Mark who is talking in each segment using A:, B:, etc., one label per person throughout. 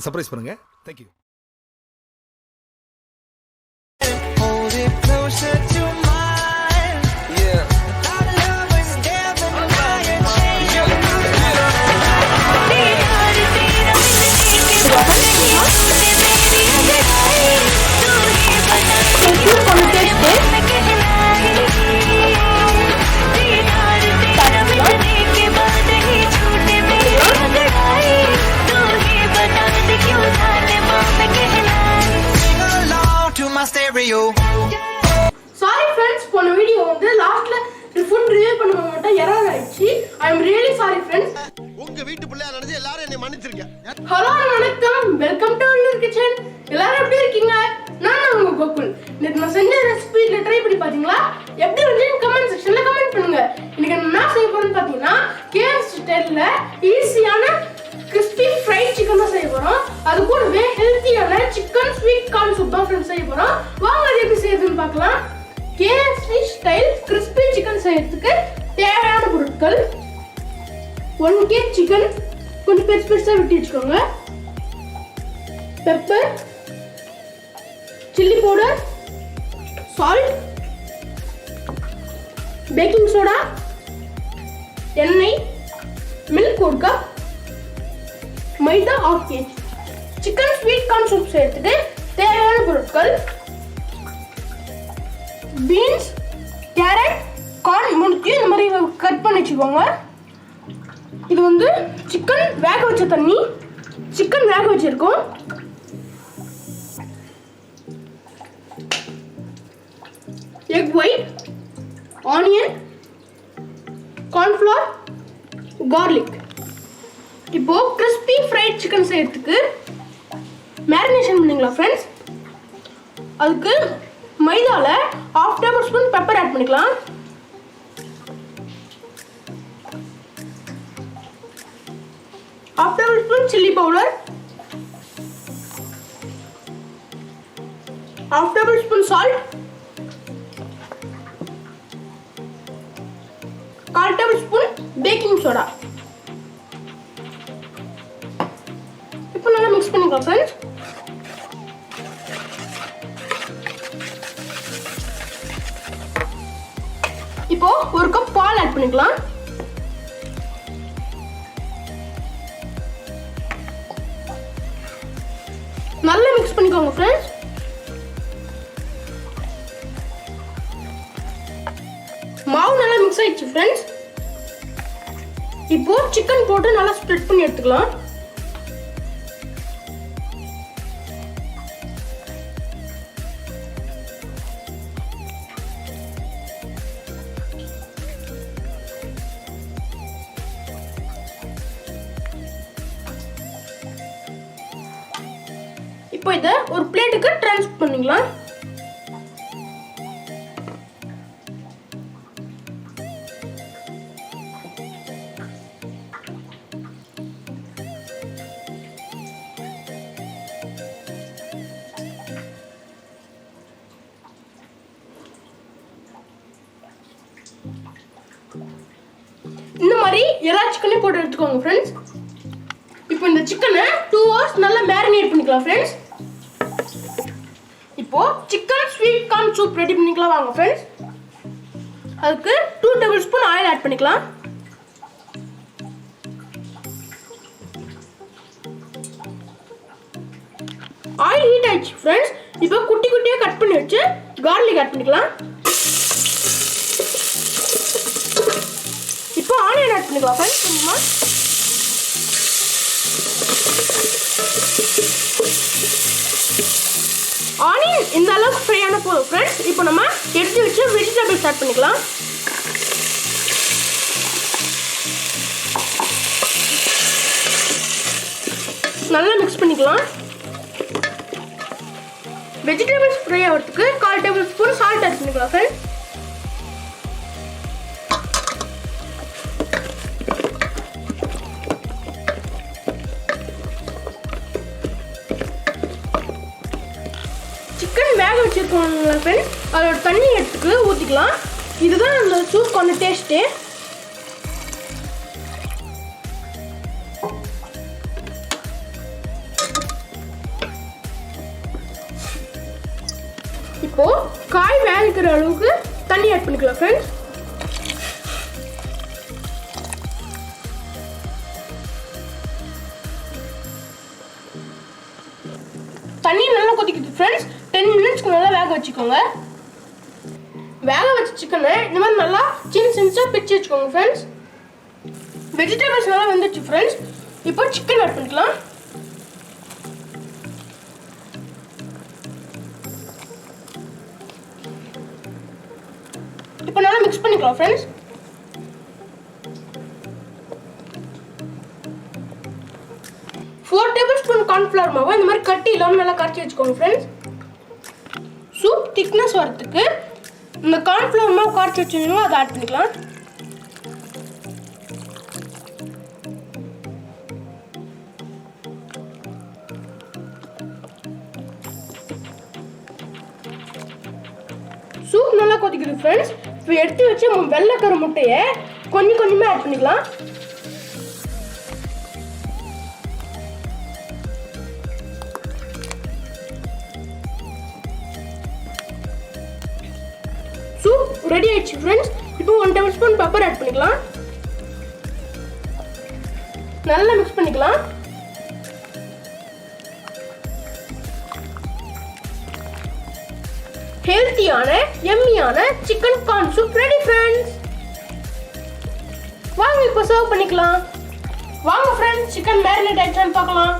A: Surprise பண்ணுங்க. Thank you.
B: Sorry friends, போன video வந்து லாஸ்ட்ல ஃபுட் ரிவ்யூ பண்ணும்போது மட்டும் எரர் ஆயிடுச்சு. I am really sorry friends.
C: உங்க வீட்டு பிள்ளையா நினைச்சு எல்லாரும் என்னை மன்னிச்சிருங்க.
B: ஹலோ வணக்கம், வெல்கம் டு அல்லூர் கிச்சன். எல்லாரும் எப்படி இருக்கீங்க? நான் உங்க கோகுல். நேத்து நான் செஞ்ச ரெசிபில ட்ரை பண்ணி பாத்தீங்களா? எப்படி இருந்துச்சு கமெண்ட் செக்ஷன்ல கமெண்ட் பண்ணுங்க. இன்னைக்கு நான் செய்ய போறேன்னு பாத்தீங்கன்னா KFC ஸ்டைல்ல ஈஸியான crispy fried chicken தான் செய்ய போறோம். அது கூடவே ஹெல்தியான சிக்கன் ஸ்வீட் கார்ன் சூப் தான் ஃப்ரெண்ட்ஸ் செய்ய போறோம். வாங்க அது எப்படி செய்யறதுன்னு பார்க்கலாம். KFC ஸ்டைல் crispy chicken செய்யறதுக்கு தேவையான பொருட்கள் 1 kg chicken கொஞ்சம் பெருசா வெட்டி வச்சுக்கோங்க. Pepper, chilli powder, salt, baking soda, எண்ணெய், மில்க் 1 கப், மைதா 1/2 kg. Chicken sweet corn soup செய்யறதுக்கு தேவையான பொருட்கள் பீன்ஸ், கேரட், கார்ன் மூணுத்தையும் இந்த மாதிரி கட் பண்ணி வச்சுக்கோங்க. இது வந்து சிக்கன் வேக வச்ச தண்ணி, சிக்கன் வேக வச்சிருக்கோம். Egg white, onion, cornflour, garlic. இப்போ கிறிஸ்பி ஃப்ரைட் சிக்கன் செய்யறதுக்கு மேரினேஷன் பண்ணிக்கலாம் ஃப்ரெண்ட்ஸ். அதுக்கு மைதால 1/2 டேபிள்ஸ்பூன் பெப்பர் ஆட் பண்ணிக்கலாம். ½ tablespoon chili powder, ½ tablespoon salt, 1/4 tablespoon baking soda. இப்போ நல்லா மிக்ஸ் பண்ணிக்கலாம் फ्रेंड्स. இப்போ 1 கப் பால் ஆட் பண்ணிக்கலாம். நல்லா மிக்ஸ் பண்ணிக்கோங்க फ्रेंड्स. மாவு நல்லா மிக்ஸ் ஆயிடுச்சு फ्रेंड्स. இப்போ சிக்கன் போட்டு நல்லா ஸ்ப்ரெட் பண்ணி எடுத்துக்கலாம். இப்போ இத ஒரு பிளேட்டுக்கு ட்ரான்ஸ்ஃபர் பண்ணிக்கலாம். இந்த மாதிரி எல்லா சிக்கனையும் போட்டு எடுத்துக்கோங்க फ्रेंड्स. இப்போ இந்த சிக்கனை 2 hours நல்லா மேரினேட் பண்ணிக்கலாம் फ्रेंड्स. இப்போ chicken sweet corn soup ready பண்ணிக்கலாம் வாங்க फ्रेंड्स. அதுக்கு 2 டேபிள்ஸ்பூன் ஆயில் ஆட் பண்ணிக்கலாம். ஆயில் ஹீட் ஆயிடுச்சு फ्रेंड्स. இப்போ குட்டி குட்டியா கட் பண்ணி வச்சு garlic ஆட் பண்ணிக்கலாம். இப்போ ஆனியன் ஆட் பண்ணிக்கலாம் फ्रेंड्स. கொஞ்சமா ஆனியன் இந்த அளவுக்கு ஃப்ரை ஆன போதும் फ्रेंड्स. இப்போ நம்ம எடுத்து வச்சு வெஜிடபிள்ஸ் ஆட் பண்ணிக்கலாம். நல்லா மிக்ஸ் பண்ணிக்கலாம். வெஜிடபிள்ஸ் ஃப்ரை ஆகிறதுக்கு 1/4 டேபிள்ஸ்பூன் சால்ட் ஆட் பண்ணிக்கலாம் फ्रेंड्स. சிக்கன் வேக வச்சிருக்கோம்ல फ्रेंड्स, அதோட தண்ணி எடுத்து ஊற்றிக்கலாம். இதுதான் அந்த சூப்புக்கான டேஸ்ட்டு. இப்போ காய் வேகிற அளவுக்கு தண்ணி ஆட் பண்ணிக்கலாம் ஃப்ரெண்ட்ஸ். தண்ணி நல்லா கொதிக்குது ஃப்ரெண்ட்ஸ். 10 மினிட்ஸ்க்கு நல்லா வேக வச்சுக்கோங்க. வேக வச்ச சிக்கனை இந்த மாதிரி நல்லா சின்ன பிச்சு வச்சுக்கோங்க ஃப்ரெண்ட்ஸ். வெஜிடபிள்ஸ் நல்லா வந்துச்சு ஃப்ரெண்ட்ஸ். இப்போ சிக்கன் ஆட் பண்ணிக்கலாம். இப்போ நல்லா மிக்ஸ் பண்ணிக்கலாம் friends. Four table spoon cornflour மாவை இந்த மாதிரி கட்டி இல்லாமல் நல்லா கரைச்சி வச்சுக்கோங்க ஃப்ரெண்ட்ஸ். சூப் திக்னஸ் வரதுக்கு இந்த கார்ன்ஃப்ளவர் மாவு கரைச்சி வச்சுருந்தோம் அதை ஆட் பண்ணிக்கலாம். சூப் நல்லா கொதிக்குது ஃப்ரெண்ட்ஸ். இப்போ எடுத்து வச்சு வெள்ளைக்கரு முட்டையை கொஞ்சமாக ஆட் பண்ணிக்கலாம். சூப் ரெடி ஆயிடுச்சு ஃப்ரெண்ட்ஸ். இப்போ 1 டேபிள் ஸ்பூன் பெப்பர் ஆட் பண்ணிக்கலாம். நல்லா மிக்ஸ் பண்ணிக்கலாம். ஹெல்த்தியான எம்மியான chicken corn soup ready friends. வாங்க இப்போ சர்வ் பண்ணிக்கலாம். வாங்க ஃப்ரெண்ட்ஸ், சிக்கன் மேரினேட் ஆயிடுச்சான்னு பார்க்கலாம்.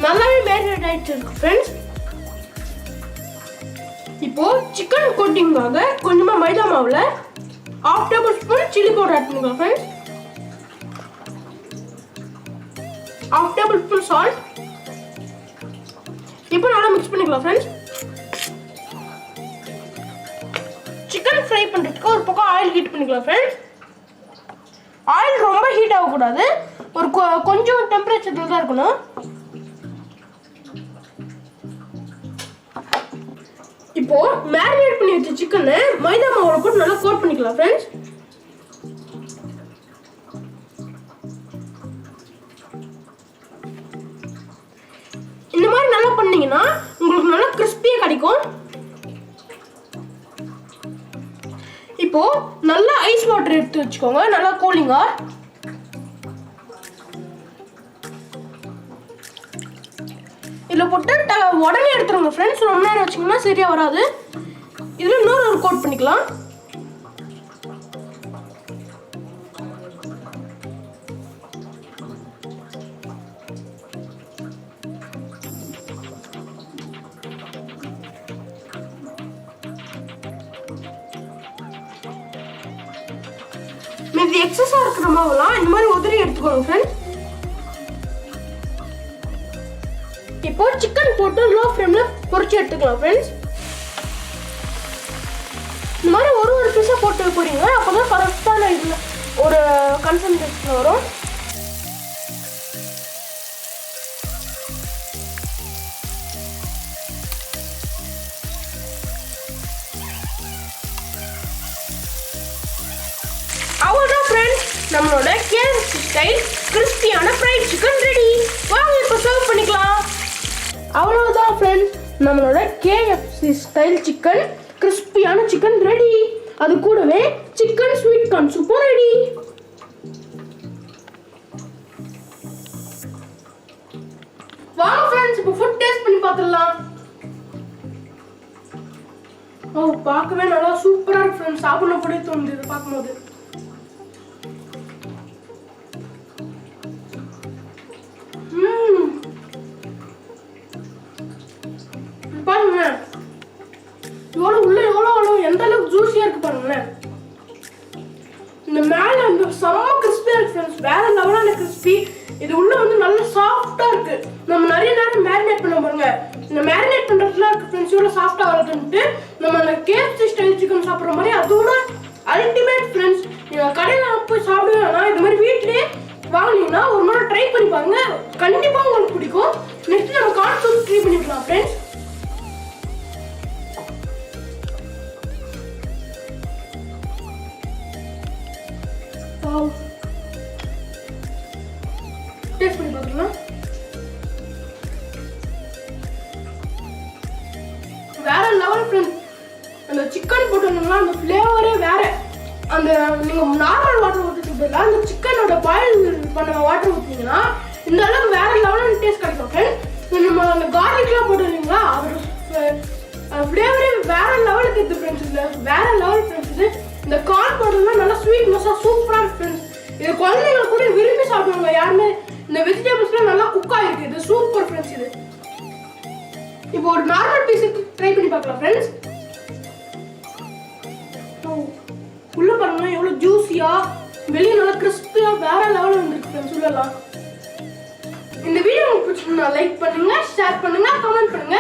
B: நல்லாவே மேரினேட் ஆயிடுச்சு ஃப்ரெண்ட்ஸ். இப்போ சிக்கன் கோட்டிங்காக கொஞ்சமா மைதா மாவுல 1/2 tablespoon chilli powder add பண்ணிக்கலாம் ஃப்ரெண்ட்ஸ். 1/2 tablespoon salt. இப்போ நல்லா மிக்ஸ் பண்ணிக்கலாம் ஃப்ரெண்ட்ஸ். சிக்கன் ஃப்ரை பண்றதுக்கு ஒரு பக்கம் ஆயில் ஹீட் பண்ணிக்கலாம் ஃப்ரெண்ட்ஸ். ஆயில் ரொம்ப ஹீட் ஆகக்கூடாது, ஒரு கொஞ்சம் டெம்பரேச்சர்ல தான் இருக்கணும். இப்போ மேரினேட் பண்ணி வச்ச சிக்கனை மைதா மாவுல போட்டு நல்லா கோட் பண்ணிக்கலாம் ஃப்ரெண்ட்ஸ். இந்த மாதிரி நல்லா பண்ணீங்கன்னா உங்களுக்கு நல்லா கிறிஸ்பியா கிடைக்கும். இப்போ நல்லா ஐஸ் வாட்டர் எடுத்து வச்சுக்கோங்க, நல்லா கூலிங்கா. இதில் போட்டு உடனே எடுத்துருங்க ஃப்ரெண்ட்ஸ். ரொம்ப நேரம் வச்சிங்கன்னா சரியா வராது. இதில் இன்னொரு கோட் பண்ணிக்கலாம். மீதி எக்ஸஸா இருக்கிற மாவுலாம் இந்த மாதிரி உதறி எடுத்துக்கோங்க ஃப்ரெண்ட்ஸ். இப்போ சிக்கன் போட்டு லோ ஃப்ளேம்ல பொரிச்சு எடுத்துக்கலாம் ஃப்ரெண்ட்ஸ். இந்த மாதிரி ஒரு பீஸா போட்டு போறீங்க, அப்பதான் கரெக்டான இதுல ஒரு கன்சன்ட்ரேஷன் வரும். அவ்வளோதான் ஃப்ரெண்ட்ஸ், நம்மளோட KFC ஸ்டைல் கிறிஸ்பியான ஃப்ரைட் சிக்கன் ரெடி. வாங்க இப்போ சர்வ் பண்ணிக்கலாம். அவ்வளோதான் ஃப்ரெண்ட்ஸ், நம்மளோட KFC ஸ்டைல் சிக்கன் கிறிஸ்பியான சிக்கன் ரெடி. அது கூடவே சிக்கன் ஸ்வீட் கார்ன் சூப்பும் ரெடி. வாங்க ஃப்ரெண்ட்ஸ், இப்போ ஃபுட் டேஸ்ட் பண்ணி பார்த்துடலாம். ஓ, பார்க்கவே நல்லா சூப்பரா இருக்கு ஃப்ரெண்ட்ஸ். சாப்பிடணும் கூட தோணுது இதை பார்க்கும்போது. பாருங்க எவ்வளோ எந்த அளவுக்கு ஜூஸியா இருக்கு பாருங்களேன். இந்த மேல வந்து செம்ம கிறிஸ்பியா இருக்கு ஃப்ரெண்ட்ஸ், வேற லெவலான கிறிஸ்பி. இது உள்ள வந்து நல்ல சாஃப்டா இருக்கு. நம்ம நிறைய நேரம் மேரினேட் பண்ண பாருங்க, இந்த மேரினேட் பண்றதுல இருக்கு ஃப்ரெண்ட்ஸ் இவ்வளவு சாஃப்டா வரதுன்ட்டு. நம்ம அந்த KFC ஸ்டைல் சிக்கன் சாப்பிடுற மாதிரி அதோட அல்டிமேட் ஃப்ரெண்ட்ஸ். நீங்க கடையில போய் சாப்பிடுவேன்னா இது மாதிரி வீட்லயே வாங்கினீங்கன்னா ஒரு முறை ட்ரை பண்ணி பாருங்க, கண்டிப்பா உங்களுக்கு பிடிக்கும். நெக்ஸ்ட் நம்ம கார்ன் சூப் ட்ரை பண்ணிக்கலாம் ஃப்ரெண்ட்ஸ். டேஸ்ட் பண்ணி பார்த்துக்கலாம். Level friends. அந்த சிக்கன் போட்டோம்னா அந்த ஃப்ளேவரே வேற. அந்த நீங்க நார்மல் வாட்டர் ஊற்றிட்டு பதிலாக அந்த சிக்கனோட பாயில் பண்ண வாட்டர் ஊற்றிங்கன்னா இந்த அளவுக்கு வேற லெவலில் டேஸ்ட் கிடைக்கும் ஃப்ரெண்ட்ஸ். நம்ம அந்த கார்லிக்லாம் போட்டுருந்தீங்களா அதோட ஃப்ளேவரே வேற லெவலுக்கு இருக்குது ஃப்ரெண்ட்ஸ். இதில் வேற லெவல் ஃப்ரெண்ட்ஸ். இது இந்த கார்ன் பவுடர்லாம் நல்லா ஸ்வீட் மசாலா சூப்பராக இருக்கு ஃப்ரெண்ட்ஸ். இது குழந்தைங்க கூட விரும்பி சாப்பிடுவாங்க. யாருமே இந்த வெஜிடபிள்ஸ்லாம் நல்லா குக் ஆகிருக்கு. இது சூப்பர் ஃப்ரெண்ட்ஸ். இது இப்போ ஒரு நார்மல் பீஸ் ட்ரை பண்ணி பார்க்கலாம் ஃப்ரெண்ட்ஸ். உள்ள பாருங்க எவ்வளவு ஜூஸியா, வெளியே நல்லா கிறிஸ்பியா வேற லெவலில் வந்துருக்கு ஃப்ரெண்ட்ஸ். சொல்லலாம். இந்த வீடியோ உங்களுக்கு பிடிச்சிருந்தா லைக் பண்ணுங்க, ஷேர் பண்ணுங்க, கமெண்ட் பண்ணுங்க.